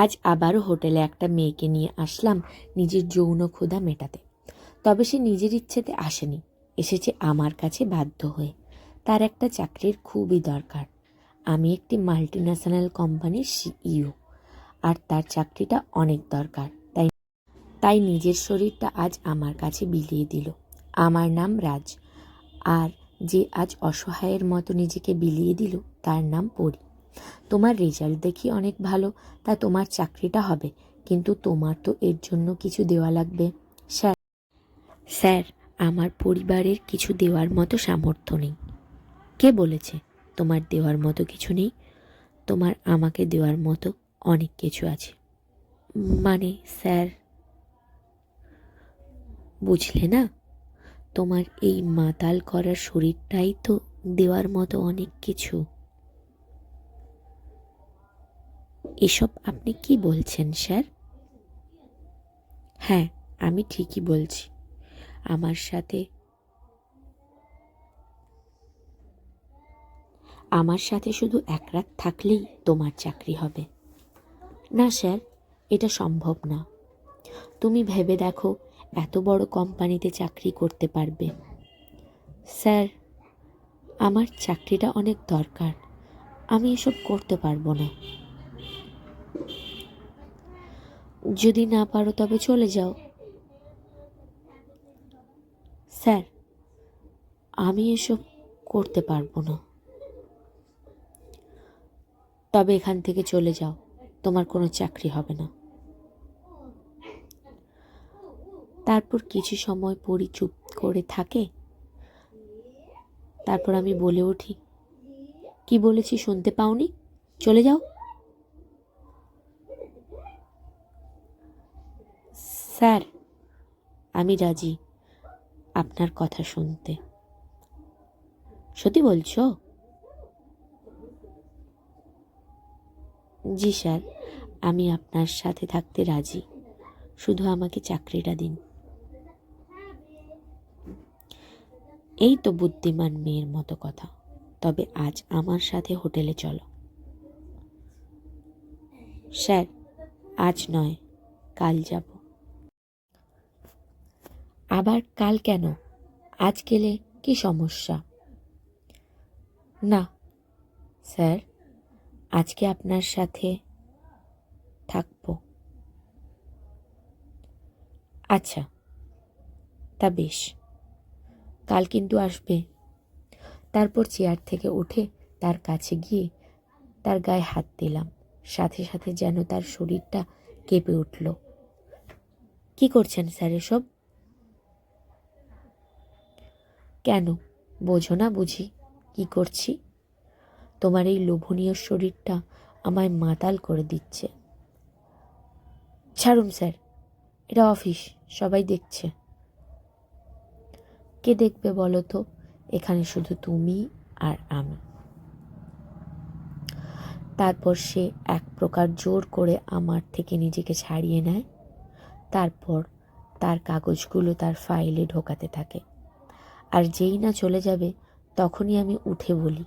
আজ আবারও হোটেলে একটা মেয়েকে নিয়ে আসলাম নিজের যৌন ক্ষুধা মেটাতে। তবে সে নিজের ইচ্ছেতে আসেনি, এসেছে আমার কাছে বাধ্য হয়ে। তার একটা চাকরির খুবই দরকার। আমি একটি মাল্টিন্যাশনাল কোম্পানির সিইও, আর তার চাকরিটা অনেক দরকার। তাই তাই নিজের শরীরটা আজ আমার কাছে বিলিয়ে দিল। আমার নাম রাজ, আর যে আজ অসহায়ের মতো নিজেকে বিলিয়ে দিল তার নাম পরি। তোমার রেজাল্ট দেখি অনেক ভালো, তা তোমার চাকরিটা হবে, কিন্তু তোমার তো এর জন্য কিছু দেওয়া লাগবে। স্যার স্যার আমার পরিবারের কিছু দেওয়ার মতো সামর্থ্য নেই। কে বলেছে তোমার দেওয়ার মতো কিছু নেই? তোমার আমাকে দেওয়ার মতো অনেক কিছু আছে। মানে স্যার, বুঝলে না? তোমার এই মাতাল করা শরীরটাই তো দেওয়ার মতো অনেক কিছু। এসব আপনি কি বলছেন স্যার? হ্যাঁ, আমি ঠিকই বলছি। আমার সাথে শুধু এক রাত থাকলেই তোমার চাকরি হবে। না স্যার, এটা সম্ভব না। তুমি ভেবে দেখো, এত বড় কোম্পানিতে চাকরি করতে পারবে? স্যার, আমার চাকরিটা অনেক দরকার, আমি এসব করতে পারবো না। যদি না পারো তবে চলে যাও। স্যার, আমি এসব করতে পারবো না। তবে এখান থেকে চলে যাও, তোমার কোনো চাকরি হবে না। তারপর কিছু সময় পরি চুপ করে থাকে। তারপর আমি বলে উঠি, কি বলেছি শুনতে পাওনি? চলে যাও। স্যার, আমি রাজি আপনার কথা শুনতে। সত্যি বলছো? জি স্যার, আমি আপনার সাথে থাকতে রাজি, শুধু আমাকে চাকরিটা দিন। এই তো বুদ্ধিমান মেয়ের মতো কথা। তবে আজ আমার সাথে হোটেলে চলো। স্যার, আজ নয়, কাল যাব। আবার কাল কেন? আজ গেলে কি সমস্যা? না স্যার, আজকে আপনার সাথে থাকবো। আচ্ছা, তা বেশ, কাল কিন্তু আসবে। তারপর চেয়ার থেকে উঠে তার কাছে গিয়ে তার গায়ে হাত দিলাম। সাথে সাথে যেন তার শরীরটা কেঁপে উঠল। কি করছেন স্যার এসব? কেন, বোঝো না বুঝি কি করছি? তোমার এই লোভনীয় শরীরটা আমায় মাতাল করে দিচ্ছে। ছাড়ুন স্যার, এটা অফিস, সবাই দেখছে। কে দেখবে বলো তো? এখানে শুধু তুমি আর আমি। তারপর সে এক প্রকার জোর করে আমার থেকে নিজেকে ছাড়িয়ে নেয়। তারপর তার কাগজগুলো তার ফাইলে ঢোকাতে থাকে। আর যেই না চলে যাবে তখনই আমি উঠে বলি,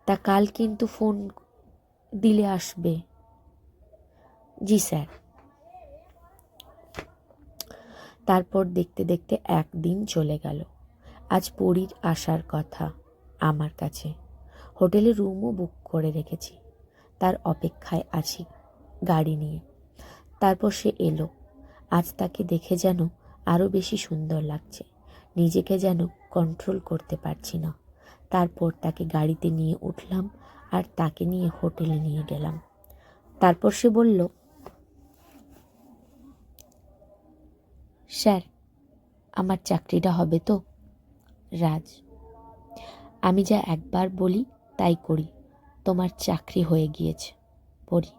তা কাল কিন্তু ফোন দিলে আসবে? জি স্যার। তারপর দেখতে দেখতে একদিন চলে গেল। আজ পরীর আসার কথা আমার কাছে। হোটেলে রুমও বুক করে রেখেছি, তার অপেক্ষায় আছি গাড়ি নিয়ে। তারপর সে এলো। আজ তাকে দেখে যেন আরও বেশি সুন্দর লাগছে, নিজেকে যেন কন্ট্রোল করতে পারছি না। তারপর তাকে গাড়িতে নিয়ে উঠলাম আর তাকে নিয়ে হোটেলে নিয়ে গেলাম। তারপর সে বলল, স্যার, আমার চাকরিটা হবে তো? রাজ, আমি যা একবার বলি তাই করি, তোমার চাকরি হয়ে গিয়েছে। পড়ি,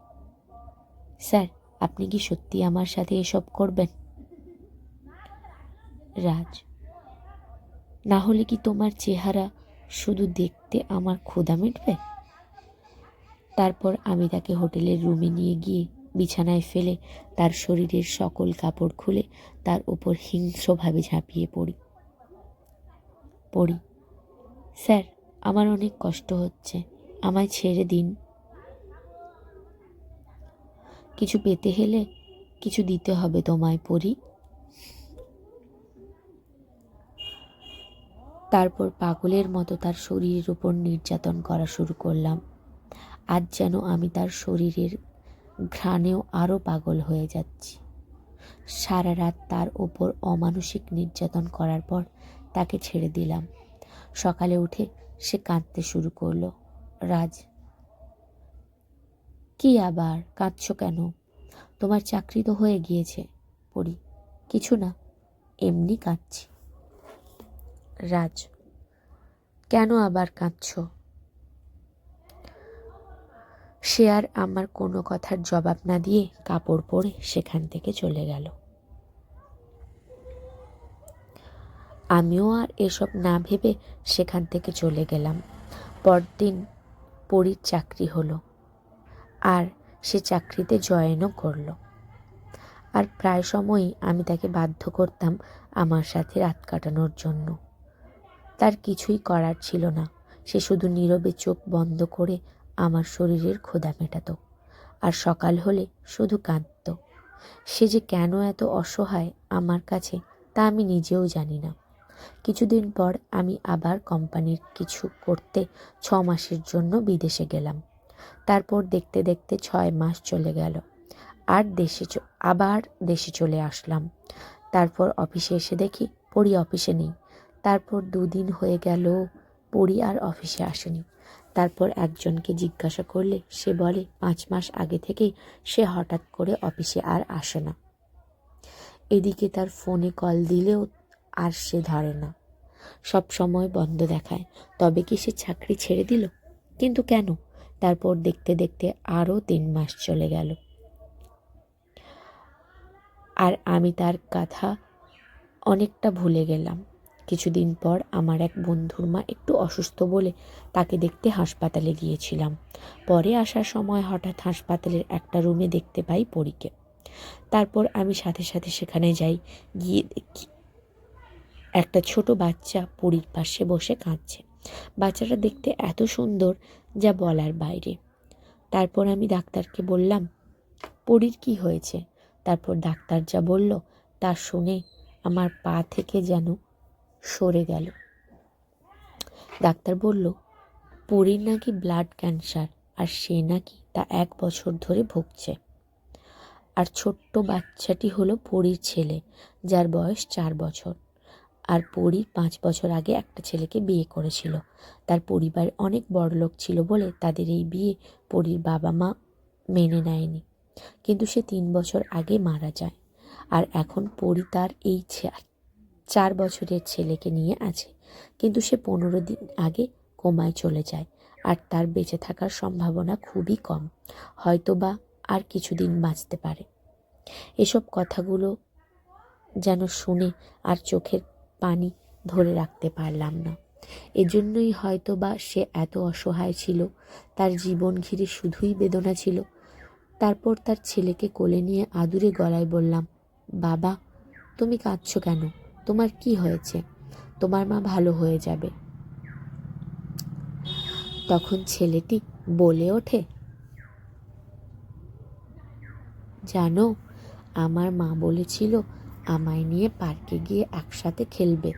স্যার, আপনি কি সত্যি আমার সাথে এসব করবেন? রাজ, না হলে কি তোমার চেহারা শুধু দেখতে আমার ক্ষুধা মিটবে? তারপর আমি তাকে হোটেলের রুমে নিয়ে গিয়ে বিছানায় ফেলে তার শরীরের সকল কাপড় খুলে তার উপর হিংস্রভাবে ঝাঁপিয়ে পড়ি, স্যার, আমার অনেক কষ্ট হচ্ছে, আমায় ছেড়ে দিন। কিছু পেতে হলে কিছু দিতে হবে তোমায় পরি। তারপর পাগলের মতো তার শরীরের উপর নির্যাতন করা শুরু করলাম। আজ যেন আমি তার শরীরের ঘ্রাণেও আরও পাগল হয়ে যাচ্ছি। সারা রাত তার ওপর অমানসিক নির্যাতন করার পর তাকে ছেড়ে দিলাম। সকালে উঠে সে কাঁদতে শুরু করলো। রাজ, কি আবার কাঁদছো কেন? তোমার চাকরি তো হয়ে গিয়েছে। পরি, কিছু না, এমনি কাঁদছি। রাজ, কেন আবার কাঁদছো? সে আর আমার কোনো কথার জবাব না দিয়ে কাপড় পরে সেখান থেকে চলে গেল। আমিও আর এসব না ভেবে সেখান থেকে চলে গেলাম। পরদিন পরীর চাকরি হলো, আর সে চাকরিতে জয়েনও করলো। আর প্রায় সময়ই আমি তাকে বাধ্য করতাম আমার সাথে রাত কাটানোর জন্য। তার কিছুই করার ছিল না, সে শুধু নীরবে চোখ বন্ধ করে আমার শরীরের ক্ষুধা মেটাতো, আর সকাল হলে শুধু কাঁদত। সে যে কেন এত অসহায় আমার কাছে তা আমি নিজেও জানি না। কিছুদিন পর আমি আবার কোম্পানির কিছু করতে 6 মাসের জন্য বিদেশে গেলাম। তারপর দেখতে দেখতে 6 মাস চলে গেল, আর আবার দেশে চলে আসলাম। তারপর অফিসে এসে দেখি পরি অফিসে নেই। তারপর 2 দিন হয়ে গেল পরি আর অফিসে আসেনি। তারপর একজনকে জিজ্ঞাসা করলে সে বলে 5 মাস আগে থেকেই সে হঠাৎ করে অফিসে আর আসে না। এদিকে তার ফোনে কল দিলেও আর সে ধরে না, সব সময় বন্ধ দেখায়। তবে কি সে চাকরি ছেড়ে দিল? কিন্তু কেন? তারপর দেখতে দেখতে আরও 3 মাস চলে গেল, আর আমি তার কথা অনেকটা ভুলে গেলাম। কিছুদিন পর আমার এক বন্ধুর মা একটু অসুস্থ বলে তাকে দেখতে হাসপাতালে গিয়েছিলাম। পরে আসার সময় হঠাৎ হাসপাতালের একটা রুমে দেখতে পাই পরীকে। তারপর আমি সাথে সাথে সেখানে যাই। গিয়ে দেখি একটা ছোট বাচ্চা পরীর পাশে বসে কাঁদছে। বাচ্চাটা দেখতে এত সুন্দর যা বলার বাইরে। তারপর আমি ডাক্তারকে বললাম, পরীর কি হয়েছে? তারপর ডাক্তার যা বলল তা শুনে আমার পা থেকে যেন সরে গেল। ডাক্তার বলল, পরীর নাকি ব্লাড ক্যান্সার, আর সে নাকি তা 1 বছর ধরে ভুগছে। আর ছোট্ট বাচ্চাটি হলো পরীর ছেলে, যার বয়স 4 বছর। আর পরী 5 বছর আগে একটা ছেলেকে বিয়ে করেছিল। তার পরিবার অনেক বড়লোক ছিল বলে তাদের এই বিয়ে পরীর বাবা মা মেনে নেয়নি। কিন্তু সে 3 বছর আগে মারা যায়, আর এখন পরী তার এই 4 বছরের ছেলেকে নিয়ে আছে। কিন্তু সে 15 দিন আগে কোমায় চলে যায়, আর তার বেঁচে থাকার সম্ভাবনা খুবই কম, হয়তোবা আর কিছুদিন বাঁচতে পারে। এসব কথাগুলো যেন শুনে আর চোখের পানি ধরে রাখতে পারলাম না। এজন্যই হয়তোবা সে এত অসহায় ছিল, তার জীবন ঘিরে শুধুই বেদনা ছিল। তারপর তার ছেলেকে কোলে নিয়ে আদুরে গলায় বললাম, বাবা, তুমি কাঁদছো কেন? তোমার কি হয়েছে? তোমার মা ভালো হয়ে যাবে। তখন ছেলেটি বলে ওঠে, জানো, আমার মা বলেছিল আমায় নিয়ে পার্কে গিয়ে একসাথে খেলবে,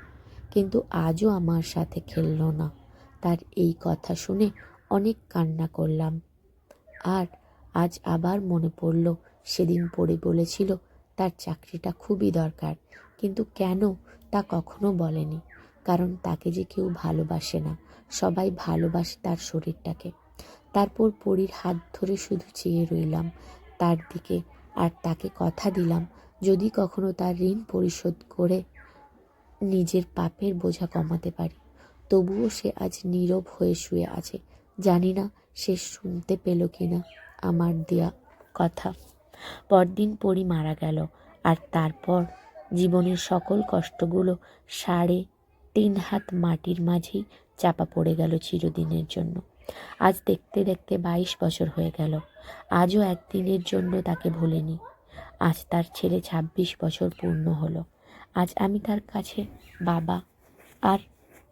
কিন্তু আজও আমার সাথে খেললো না। তার এই কথা শুনে অনেক কান্না করলাম। আর আজ আবার মনে পড়ল সেদিন পড়ে বলেছিল তার চাকরিটা খুবই দরকার, কিন্তু কেন তা কখনো বলেনি। কারণ তাকে যে কেউ ভালোবাসে না, সবাই ভালোবাসে তার শরীরটাকে। তারপর পরীর হাত ধরে শুধু চেয়ে রইলাম তার দিকে, আর তাকে কথা দিলাম যদি কখনো তার ঋণ পরিশোধ করে নিজের পাপের বোঝা কমাতে পারি। তবুও সে আজ নীরব হয়ে শুয়ে আছে। জানি না সে শুনতে পেল কিনা আমার দেয়া কথা। পরদিন পরী মারা গেল, আর তারপর জীবনের সকল কষ্টগুলো 3.5 হাত মাটির মাঝেই চাপা পড়ে গেল চিরদিনের জন্য। আজ দেখতে দেখতে 22 বছর হয়ে গেল। আজও একদিনের জন্য তাকে ভুলিনি। আজ তার ছেলে 26 বছর পূর্ণ হলো। আজ আমি তার কাছে বাবা, আর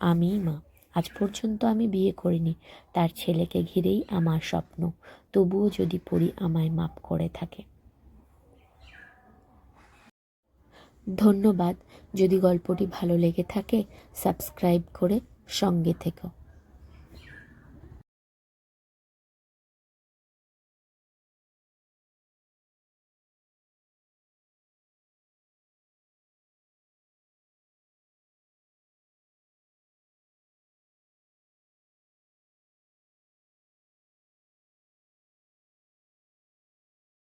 আমিই মা। আজ পর্যন্ত আমি বিয়ে করিনি, তার ছেলেকে ঘিরেই আমার স্বপ্ন। তবুও যদি পরী আমায় মাপ করে থাকে। ধন্যবাদ। যদি গল্পটি ভালো লেগে থাকে সাবস্ক্রাইব করে সঙ্গে থেকো।